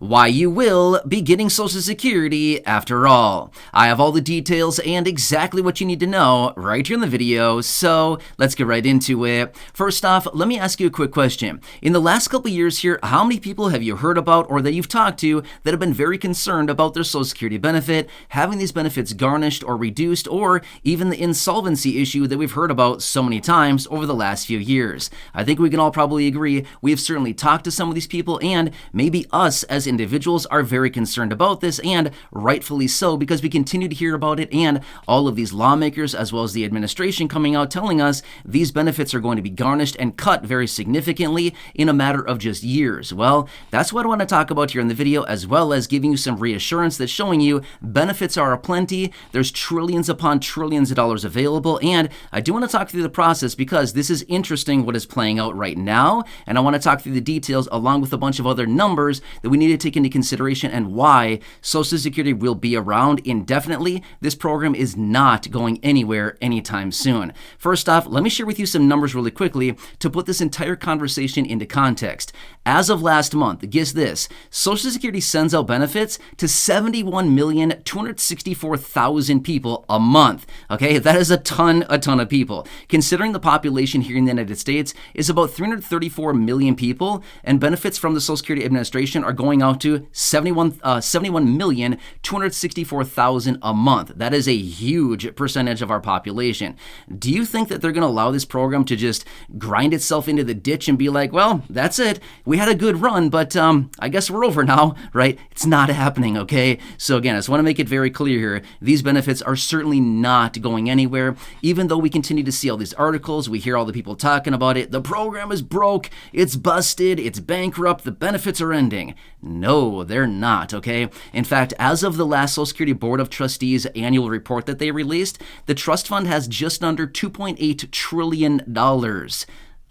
why you will be getting Social Security after all. I have all the details and exactly what you need to know right here in the video, so let's get right into it. First off, let me ask you a quick question. In the last couple years here, how many people have you heard about or that you've talked to that have been very concerned about their Social Security benefit, having these benefits garnished or reduced, or even the insolvency issue that we've heard about so many times over the last few years? I think we can all probably agree we have certainly talked to some of these people, and maybe us as individuals are very concerned about this, and rightfully so, because we continue to hear about it and all of these lawmakers as well as the administration coming out telling us these benefits are going to be garnished and cut very significantly in a matter of just years. Well, that's what I want to talk about here in the video, as well as giving you some reassurance that showing you benefits are aplenty, there's trillions upon trillions of dollars available, and I do want to talk through the process because this is interesting what is playing out right now, and I want to talk through the details along with a bunch of other numbers that we need to take into consideration and why Social Security will be around indefinitely. This program is not going anywhere anytime soon. First off, let me share with you some numbers really quickly to put this entire conversation into context. As of last month, guess this, Social Security sends out benefits to 71,264,000 people a month. Okay, that is a ton of people. Considering the population here in the United States is about 334 million people, and benefits from the Social Security Administration are going out to 71,264,000 a month. That is a huge percentage of our population. Do you think that they're going to allow this program to just grind itself into the ditch and be like, well, that's it. We had a good run, but I guess we're over now, right? It's not happening, okay? So again, I just want to make it very clear here. These benefits are certainly not going anywhere, even though we continue to see all these articles. We hear all the people talking about it. The program is broke. It's busted. It's bankrupt. The benefits are ending. No, they're not, okay? In fact, as of the last Social Security Board of Trustees annual report that they released, the trust fund has just under $2.8 trillion.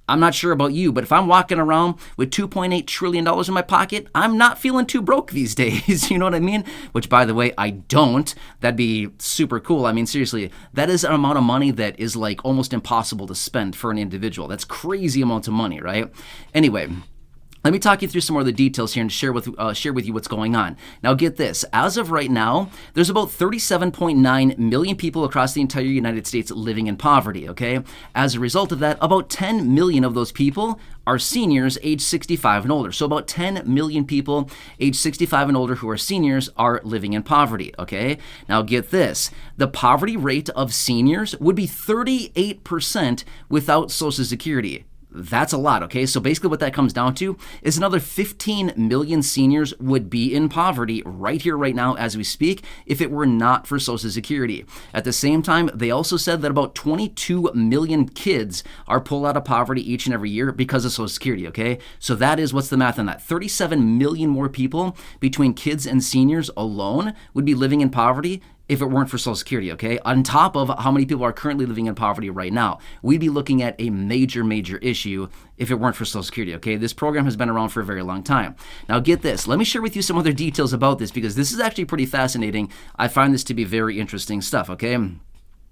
I'm not sure about you, but if I'm walking around with $2.8 trillion in my pocket, I'm not feeling too broke these days. You know what I mean? Which, by the way, I don't. That'd be super cool. I mean, seriously, that is an amount of money that is like almost impossible to spend for an individual. That's crazy amounts of money, right? Anyway, let me talk you through some more of the details here and share with you what's going on. Now get this, as of right now, there's about 37.9 million people across the entire United States living in poverty, okay? As a result of that, about 10 million of those people are seniors age 65 and older. So about 10 million people age 65 and older who are seniors are living in poverty, okay? Now get this, the poverty rate of seniors would be 38% without Social Security. That's a lot, okay? So basically what that comes down to is another 15 million seniors would be in poverty right here, right now, as we speak, if it were not for Social Security. At the same time, they also said that about 22 million kids are pulled out of poverty each and every year because of Social Security, okay? So that is, what's the math on that? 37 million more people between kids and seniors alone would be living in poverty if it weren't for Social Security, okay? On top of how many people are currently living in poverty right now, we'd be looking at a major issue if it weren't for Social Security, okay? This program has been around for a very long time. Now get this, let me share with you some other details about this because this is actually pretty fascinating. I find this to be very interesting stuff, okay?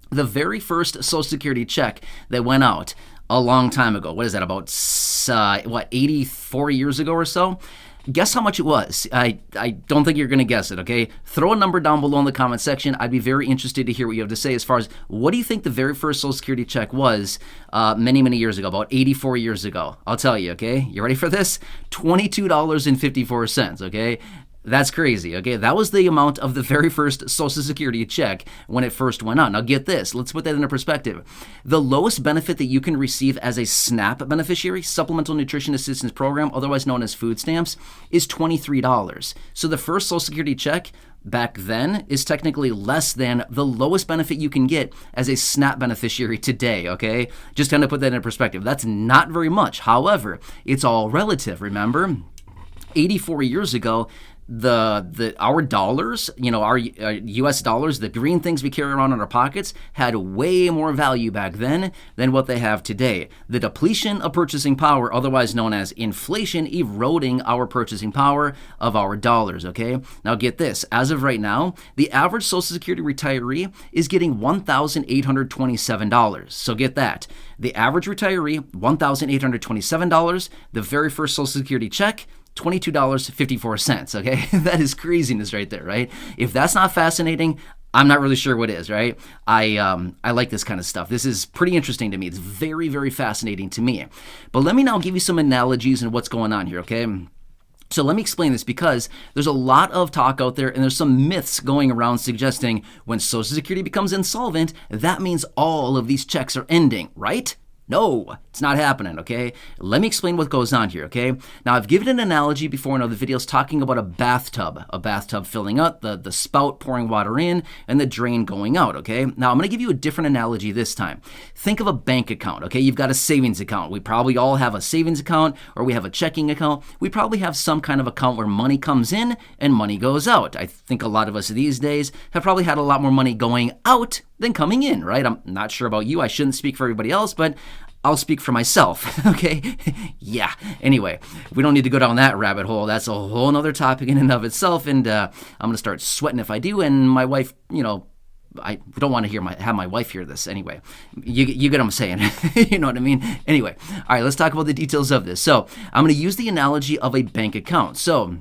The very first Social Security check that went out a long time ago, what is that, about 84 years ago or so? Guess how much it was? I don't think you're going to guess it, okay? Throw a number down below in the comment section. I'd be very interested to hear what you have to say as far as what do you think the very first Social Security check was many years ago, about 84 years ago. I'll tell you, okay? You ready for this? $22.54, okay? That's crazy, okay? That was the amount of the very first Social Security check when it first went out. Now get this, let's put that into perspective. The lowest benefit that you can receive as a SNAP beneficiary, Supplemental Nutrition Assistance Program, otherwise known as food stamps, is $23. So the first Social Security check back then is technically less than the lowest benefit you can get as a SNAP beneficiary today, okay? Just kind of put that in perspective. That's not very much. However, it's all relative, remember? 84 years ago, our dollars, our US dollars, the green things we carry around in our pockets had way more value back then than what they have today. The depletion of purchasing power, otherwise known as inflation, eroding our purchasing power of our dollars, okay? Now get this, as of right now, the average Social Security retiree is getting $1,827. So get that. The average retiree, $1,827. The very first Social Security check, $22.54, okay? That is craziness right there, right? If that's not fascinating, I'm not really sure what is, right? I like this kind of stuff. This is pretty interesting to me. It's very, very fascinating to me. But let me now give you some analogies and what's going on here, okay? So let me explain this, because there's a lot of talk out there and there's some myths going around suggesting when Social Security becomes insolvent, that means all of these checks are ending, right? No, it's not happening, okay? Let me explain what goes on here, okay? Now, I've given an analogy before in other videos talking about a bathtub filling up, the spout pouring water in, and the drain going out, okay? Now, I'm going to give you a different analogy this time. Think of a bank account, okay? You've got a savings account. We probably all have a savings account, or we have a checking account. We probably have some kind of account where money comes in and money goes out. I think a lot of us these days have probably had a lot more money going out than coming in, right? I'm not sure about you. I shouldn't speak for everybody else, but I'll speak for myself, okay? Yeah, anyway, we don't need to go down that rabbit hole. That's a whole nother topic in and of itself, and I'm going to start sweating if I do, and my wife, I don't want to have my wife hear this anyway. You get what I'm saying. You know what I mean? Anyway, all right, let's talk about the details of this. So I'm going to use the analogy of a bank account. So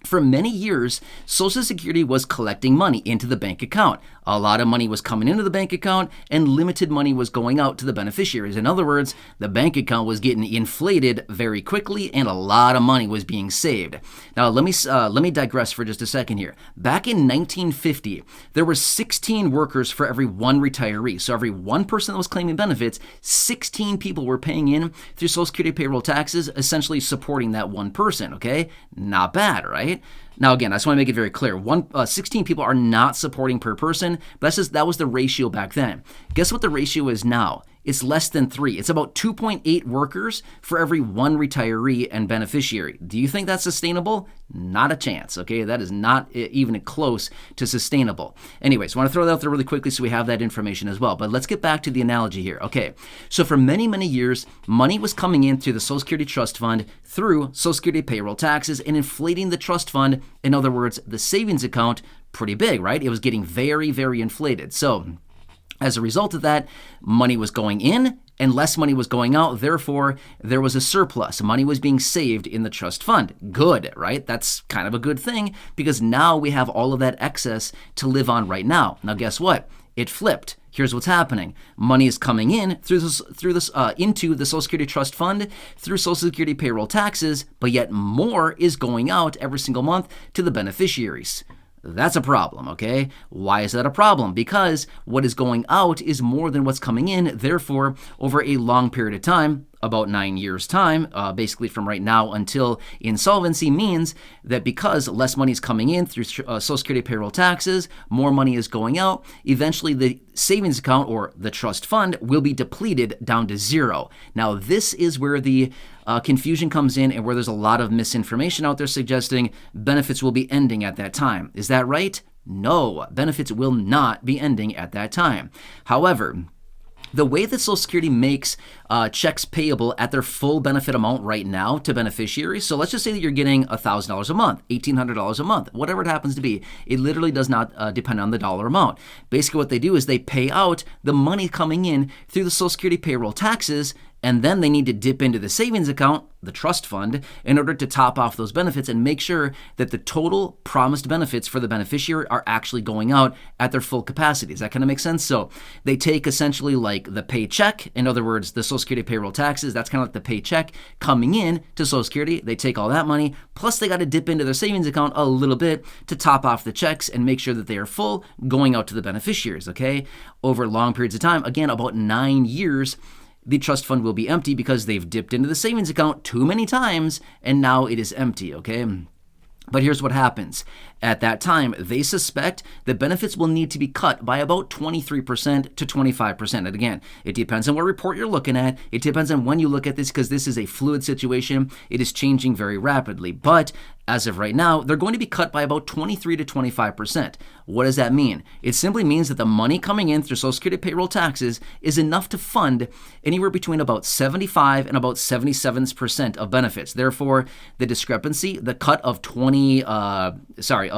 for many years, Social Security was collecting money into the bank account. A lot of money was coming into the bank account and limited money was going out to the beneficiaries. In other words, the bank account was getting inflated very quickly and a lot of money was being saved. Now, let me digress for just a second here. Back in 1950, there were 16 workers for every one retiree. So every one person that was claiming benefits, 16 people were paying in through Social Security payroll taxes, essentially supporting that one person, okay? Not bad, right? Now, again, I just want to make it very clear. 16 people are not supporting per person, but that was the ratio back then. Guess what the ratio is now? It's less than 3. It's about 2.8 workers for every one retiree and beneficiary. Do you think that's sustainable? Not a chance, okay? That is not even close to sustainable. Anyways, I want to throw that out there really quickly so we have that information as well. But let's get back to the analogy here. Okay, so for many, many years, money was coming in through the Social Security Trust Fund through Social Security payroll taxes and inflating the trust fund, in other words, the savings account, pretty big, right? It was getting very, very inflated. So as a result of that, money was going in and less money was going out. Therefore, there was a surplus. Money was being saved in the trust fund. Good, right? That's kind of a good thing because now we have all of that excess to live on right now. Now, guess what? It flipped. Here's what's happening. Money is coming in into the Social Security Trust Fund through Social Security payroll taxes, but yet more is going out every single month to the beneficiaries. That's a problem, okay? Why is that a problem? Because what is going out is more than what's coming in. Therefore, over a long period of time, about 9 years' time, basically from right now until insolvency, means that because less money is coming in through Social Security payroll taxes, more money is going out, eventually the savings account or the trust fund will be depleted down to zero. Now, this is where the confusion comes in and where there's a lot of misinformation out there suggesting benefits will be ending at that time. Is that right? No, benefits will not be ending at that time. However, the way that Social Security makes checks payable at their full benefit amount right now to beneficiaries, so let's just say that you're getting $1,000 a month, $1,800 a month, whatever it happens to be, it literally does not depend on the dollar amount. Basically what they do is they pay out the money coming in through the Social Security payroll taxes, and then they need to dip into the savings account, the trust fund, in order to top off those benefits and make sure that the total promised benefits for the beneficiary are actually going out at their full capacity. Does that kind of make sense? So they take essentially like the paycheck, in other words, the Social Security payroll taxes, that's kind of like the paycheck coming in to Social Security. They take all that money, plus they got to dip into their savings account a little bit to top off the checks and make sure that they are full going out to the beneficiaries, okay? Over long periods of time, again, about 9 years, the trust fund will be empty because they've dipped into the savings account too many times and now it is empty, okay? But here's what happens. At that time, they suspect that benefits will need to be cut by about 23% to 25%. And again, it depends on what report you're looking at. It depends on when you look at this because this is a fluid situation. It is changing very rapidly. But as of right now, they're going to be cut by about 23 to 25%. What does that mean? It simply means that the money coming in through Social Security payroll taxes is enough to fund anywhere between about 75 and about 77% of benefits. Therefore, the discrepancy, the cut of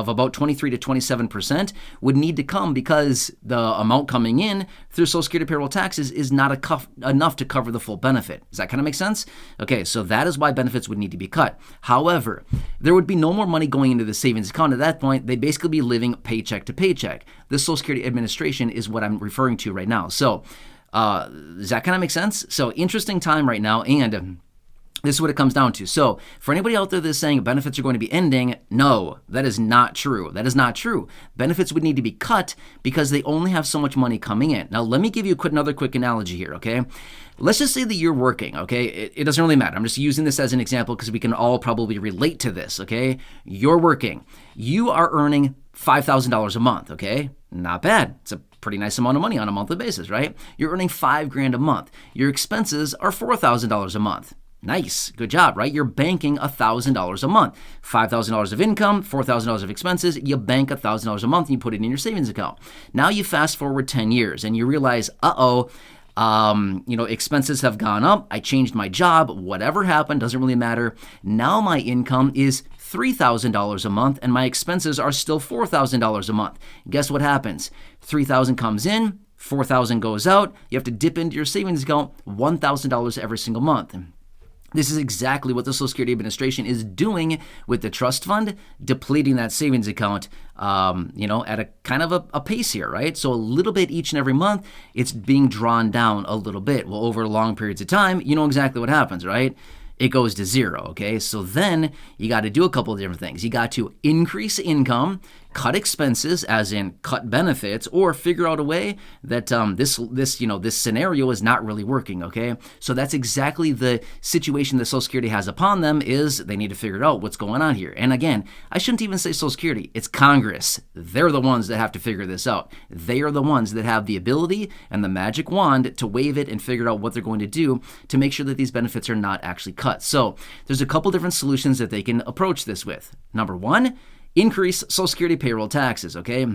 about 23 to 27% would need to come because the amount coming in through Social Security payroll taxes is not enough to cover the full benefit. Does that kind of make sense? Okay, so that is why benefits would need to be cut. However, there would be no more money going into the savings account. At that point, they'd basically be living paycheck to paycheck. The Social Security Administration is what I'm referring to right now. So does that kind of make sense? So interesting time right now, and this is what it comes down to. So for anybody out there that's saying benefits are going to be ending, no, that is not true. That is not true. Benefits would need to be cut because they only have so much money coming in. Now, let me give you another quick analogy here, okay? Let's just say that you're working, okay? It doesn't really matter. I'm just using this as an example because we can all probably relate to this, okay? You're working. You are earning $5,000 a month, okay? Not bad. It's a pretty nice amount of money on a monthly basis, right? You're earning $5,000 a month. Your expenses are $4,000 a month. Nice. Good job, right? You're banking $1,000 a month. $5,000 of income, $4,000 of expenses. You bank $1,000 a month and you put it in your savings account. Now you fast forward 10 years and you realize, expenses have gone up. I changed my job. Whatever happened, doesn't really matter. Now my income is $3,000 a month and my expenses are still $4,000 a month. Guess what happens? $3,000 comes in, $4,000 goes out. You have to dip into your savings account $1,000 every single month. This is exactly what the Social Security Administration is doing with the trust fund, depleting that savings account, at a kind of a pace here, right? So a little bit each and every month, it's being drawn down a little bit. Well, over long periods of time, you know exactly what happens, right? It goes to zero, okay? So then you got to do a couple of different things. You got to increase income, cut expenses, as in cut benefits, or figure out a way that this scenario is not really working, okay? So that's exactly the situation that Social Security has upon them, is they need to figure out what's going on here. And again, I shouldn't even say Social Security. It's Congress. They're the ones that have to figure this out. They are the ones that have the ability and the magic wand to wave it and figure out what they're going to do to make sure that these benefits are not actually cut. So there's a couple different solutions that they can approach this with. Number one, increase Social Security payroll taxes, okay?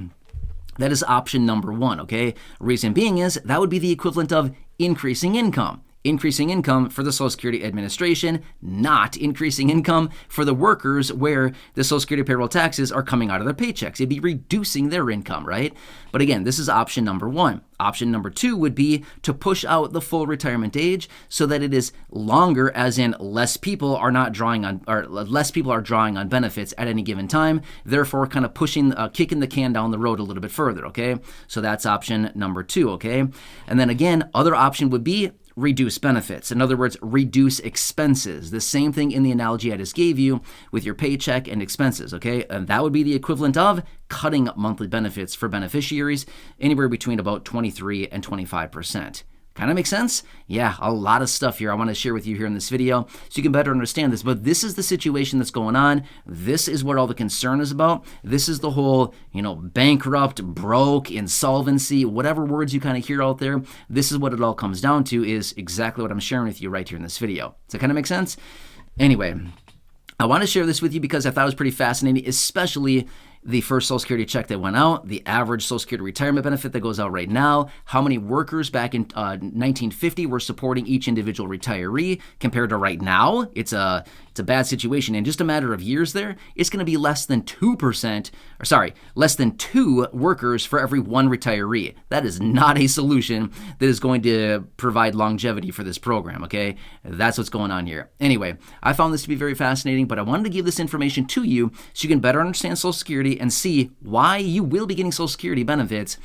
That is option number one, okay? Reason being is that would be the equivalent of increasing income. Increasing income for the Social Security Administration, not increasing income for the workers where the Social Security payroll taxes are coming out of their paychecks. It'd be reducing their income, right? But again, this is option number one. Option number two would be to push out the full retirement age so that it is longer, as in less people are drawing on benefits at any given time, therefore kind of kicking the can down the road a little bit further, okay? So that's option number two, okay? And then again, other option would be reduce benefits. In other words, reduce expenses. The same thing in the analogy I just gave you with your paycheck and expenses, okay? And that would be the equivalent of cutting monthly benefits for beneficiaries anywhere between about 23 and 25%. Kind of makes sense? Yeah, a lot of stuff here I want to share with you here in this video so you can better understand this. But this is the situation that's going on. This is what all the concern is about. This is the whole, bankrupt, broke, insolvency, whatever words you kind of hear out there. This is what it all comes down to, is exactly what I'm sharing with you right here in this video. Does that kind of make sense? Anyway, I want to share this with you because I thought it was pretty fascinating, especially the first Social Security check that went out, the average Social Security retirement benefit that goes out right now, how many workers back in 1950 were supporting each individual retiree compared to right now. It's a bad situation. In just a matter of years there, it's going to be less than 2 workers for every one retiree. That is not a solution that is going to provide longevity for this program, okay? That's what's going on here. Anyway, I found this to be very fascinating, but I wanted to give this information to you so you can better understand Social Security and see why you will be getting Social Security benefits.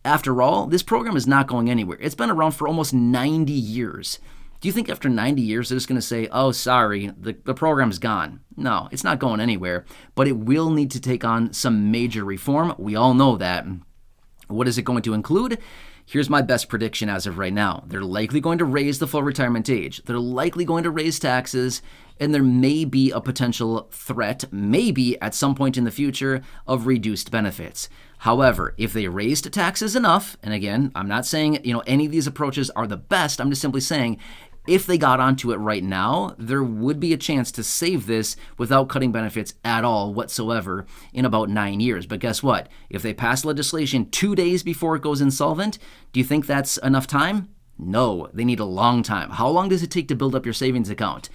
After all, this program is not going anywhere. It's been around for almost 90 years. Do you think after 90 years they're just going to say, oh, sorry, the program's gone? No, it's not going anywhere, but it will need to take on some major reform. We all know that. What is it going to include? Here's my best prediction as of right now. They're likely going to raise the full retirement age. They're likely going to raise taxes, and there may be a potential threat, maybe at some point in the future, of reduced benefits. However, if they raised taxes enough, and again, I'm not saying any of these approaches are the best, I'm just simply saying if they got onto it right now, there would be a chance to save this without cutting benefits at all whatsoever in about 9 years. But guess what? If they pass legislation 2 days before it goes insolvent, do you think that's enough time? No, they need a long time. How long does it take to build up your savings account?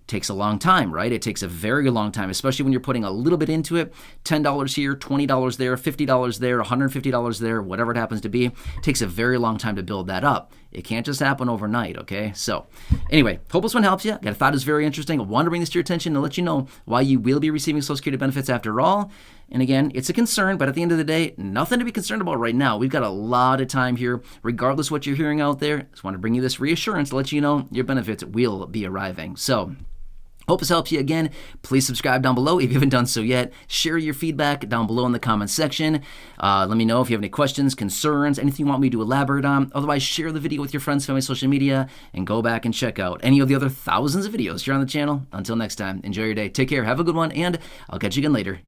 Takes a long time, right? It takes a very long time, especially when you're putting a little bit into it. $10 here, $20 there, $50 there, $150 there, whatever it happens to be. It takes a very long time to build that up. It can't just happen overnight, okay? So anyway, hope this one helps you. I thought it was very interesting. I wanted to bring this to your attention to let you know why you will be receiving Social Security benefits after all. And again, it's a concern, but at the end of the day, nothing to be concerned about right now. We've got a lot of time here, regardless what you're hearing out there. Just want to bring you this reassurance to let you know your benefits will be arriving. So hope this helps you. Again, please subscribe down below if you haven't done so yet. Share your feedback down below in the comments section. Let me know if you have any questions, concerns, anything you want me to elaborate on. Otherwise, share the video with your friends, family, social media, and go back and check out any of the other thousands of videos here on the channel. Until next time, enjoy your day. Take care. Have a good one, and I'll catch you again later.